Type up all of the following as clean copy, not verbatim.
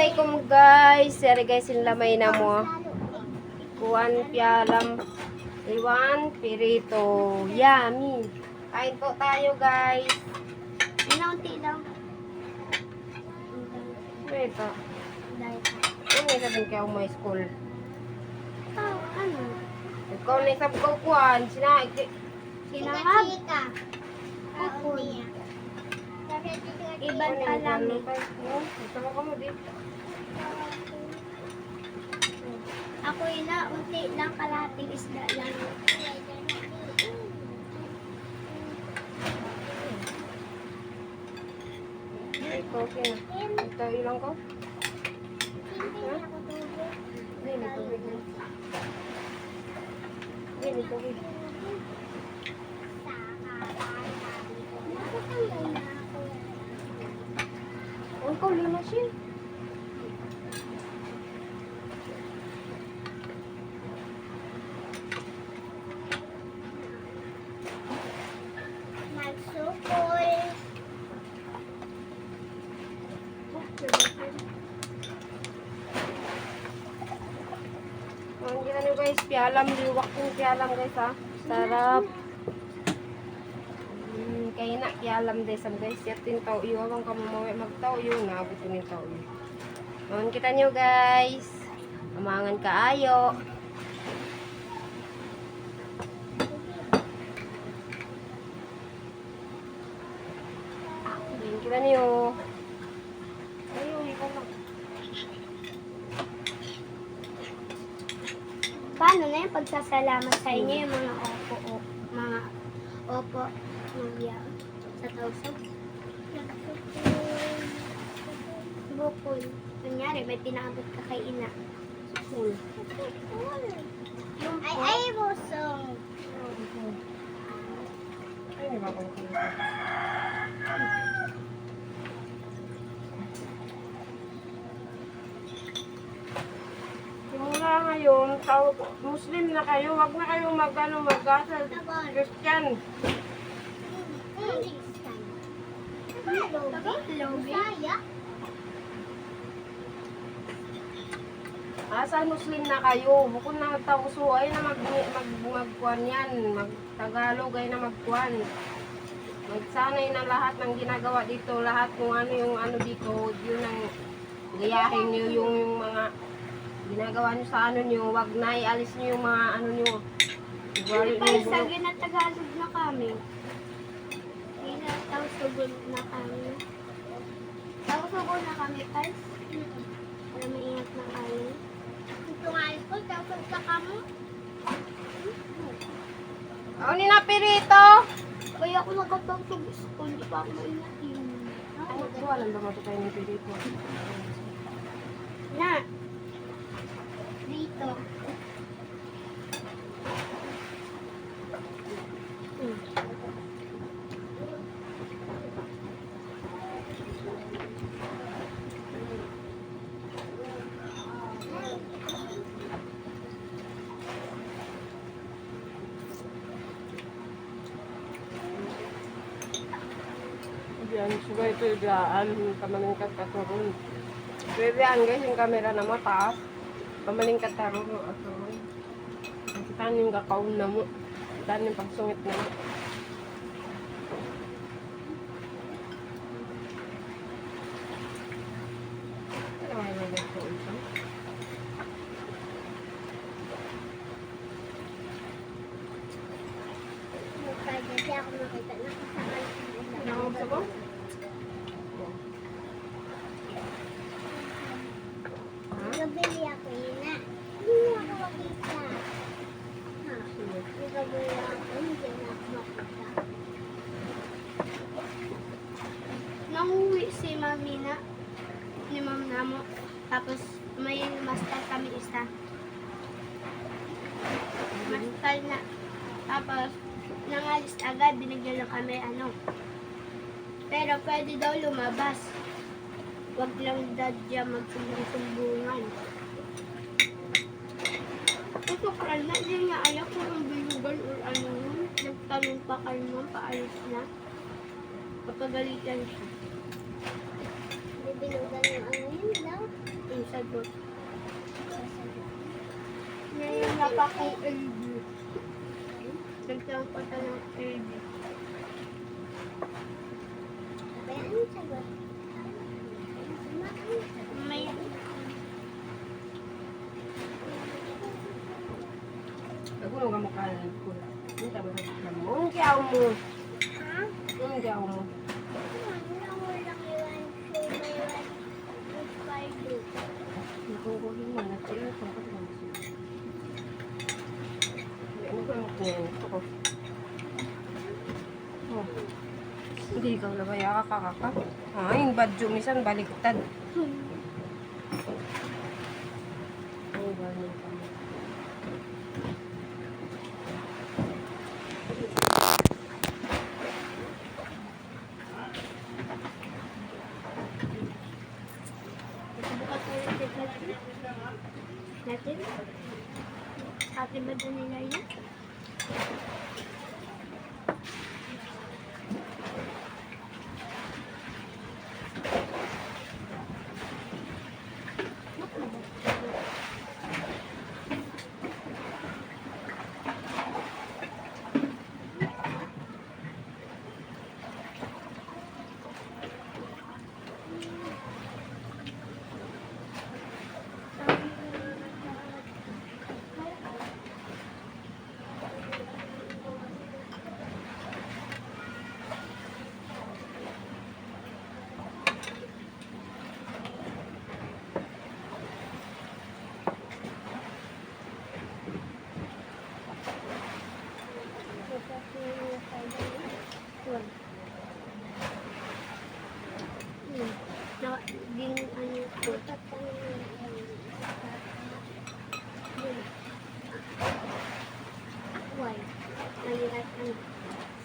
Assalamualaikum guys. Seri guys lamay na mo. Kuan pialam. Iwan pirito. Yummy. Kain po tayo guys. Inaunti lang. Ito. Dahil Ano sa din kayo mo school? ano? Ikaw na isang kuan. Sinahig. Sinangag? Kupon. Ibang alam eh. Sama ka mo dito. Ako unti lang kalating isda lang. Ito okay na. Ito ilang ko? Hindi tubig na. Hindi tubig. Ang kauli na siya. Nagsukol. Ang gina nyo guys, pialam, liwak yung pialam guys ha. Sarap. Kaya na, pialam desam guys. Yatin tao iyo, awang kamamawi magtao yun. Naabot ko yung tao yun. Aman kita nyo guys. Amangan kaayo. Ayan kita nyo. Ayun, ikaw lang. Paano na yung pagsasalamat sa inyo yung mga opo, mga sa tausog? Bukol. Kunyari, may pinakabot ka kay ina. Cool. Ay, busong. Ay, may bakong kilo. Simula ngayon, Muslim na kayo, wag na kayo mag-asal Christian. Logi? Asal Muslim na kayo, bukod na tauso ay na magkuan yan, mag-Tagalog ay na magkuan. Magsanay na lahat ng ginagawa dito, lahat kung ano yung ano dito, yun ang gayahin niyo yung mga ginagawa niyo sa ano niyo, wag na ialis niyo yung mga ano niyo. Ugali Pero niyo sa bulok. ginatagalog na kami. Ginatawsugon na kami. Tawsugon na kami, guys. Para maingat na kami. Ito nga ito, tawsug ka kamo. Ako ni Napirito! Kaya ako nakatawsug school, di pa ako maingat yun. Ay, walang ba matutay ni Pirito? Na! Dito. Yan, suga ito ibaan, kamalingkat katuron. Bebaan guys, yung camera na mataas. Kamalingkat katuron at turon. Kita yung kakaon na mo. Kita yung pagsungit na mo. Ano ay mga ko ito? Kasi ako nakita na kasama Ano sa ko? Nabili ako yun na. Hindi ako makita. Ha? Nabili ako, hindi na ako makita. Nanguwi si Mami na, ni Ma'am Namo. Tapos may master kami isa. Master na. Tapos nangalis agad, binigyan lang kami Pero pwede daw lumabas. Wag lang dadya magsumbungan. Tutukral na, di nga alam kung ang bilugan or ano yun. Nagtanong pa kayo naman, paalis na. Kapagalitan siya. May bilugan yung ano yun daw. pa kong LB. Nagtawag pa ito ng LB. Kaya ano sagot? May... Nagulo ka mo kanan ko. Hindi ka ba mo? Ang kiyaw mo. Ha? Ang kiyaw mo. Nagkukuhin mo na sila. Sangkat mo na sila. Ano ba yung kunin? Ito ko. Oh. Hindi ikaw labaya ka kakaka. Ah, yung badyo misan baliktad. Oh, ganyan ka mo. Bukas ulit si Patrick. Natin? Ate ba doon nila yun? Din ano ko. Why? Nalirat ano.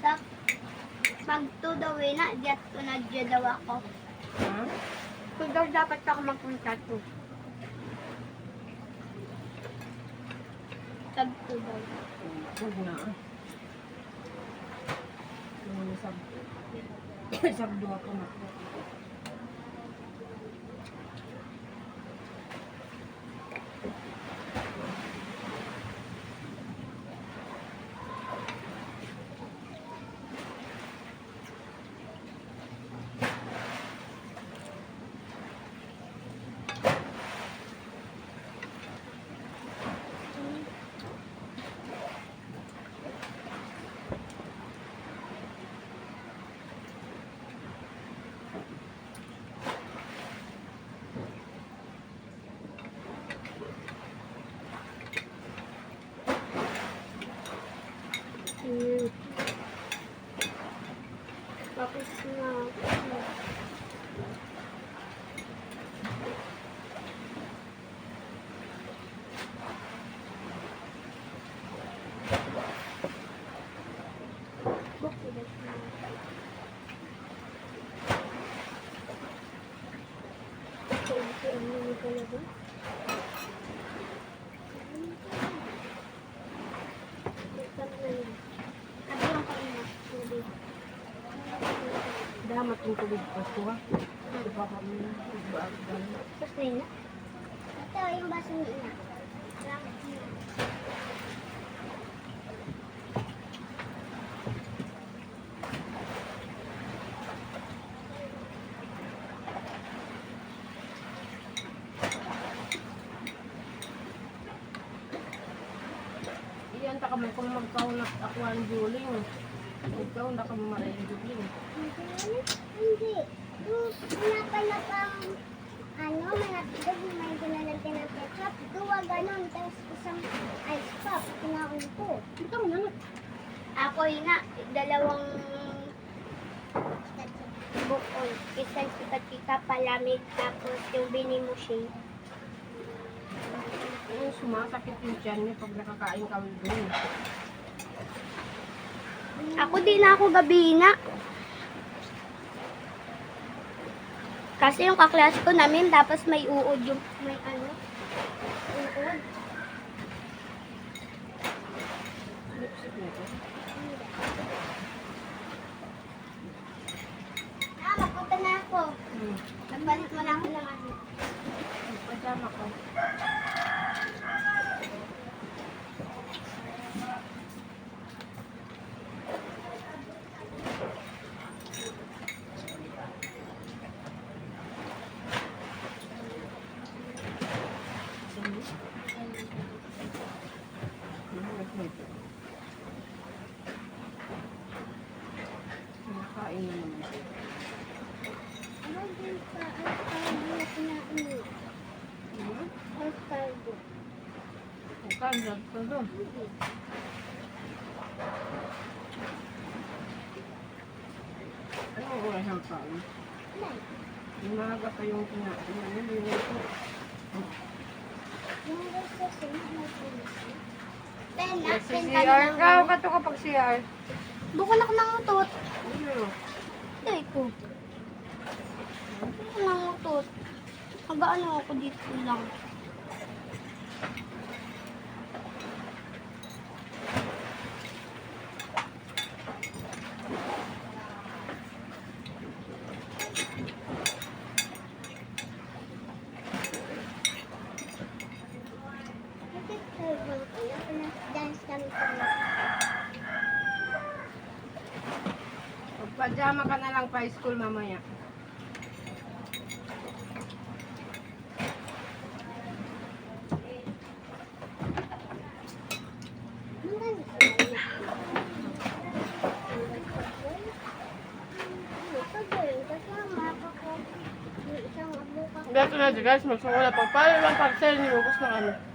Sa magto daw na, diat ko na daw ako. Ha? Kung daw dapat ako magpunta to. Sagto daw. Huwag na. Ano sab? Sabdo ako na. Tapos na. Damat yung tubig pa ito ha. Ito pa kami. Tapos na yun. Ito yung baso niya. Iyan ta kami kung magkaunak ako ang juling. Ikaw na kami marayin juling. Hindi. Yung pinapanap ang manapigod na may ginalagyan ng ketchup. Duwa ganon. Tapos isang ice pop. Kinaon ko. Ito mo na. Ako yun na. Dalawang bukol. Isang sikat-sika palamig. Tapos yung binimushi. Yung sumasakit yung tiyan niya pag nakakain kami doon. Ako din ako gabi na. Kasi yung kaklas ko namin, tapos may uod yung, may ano, uod. Lipstick nito. Magpunta na ako. Hmm. Nagpalit mo na ako ng ano. Pajama ko. Kansan pa doon. Ano oras ang pao? Umaga pa yung niluluto. Yung recess, pen, Sa pen CR ka, kato ka pag CR. Bukan ako nangutot. Ano? Dahil ko. Bukan nangutot. Mag-ano ako dito lang. Dance kami ko. Pajama ka na lang pa school mamaya. Dito na guys, magsimula pag pala lang pag-sell niyo, ubos na kami.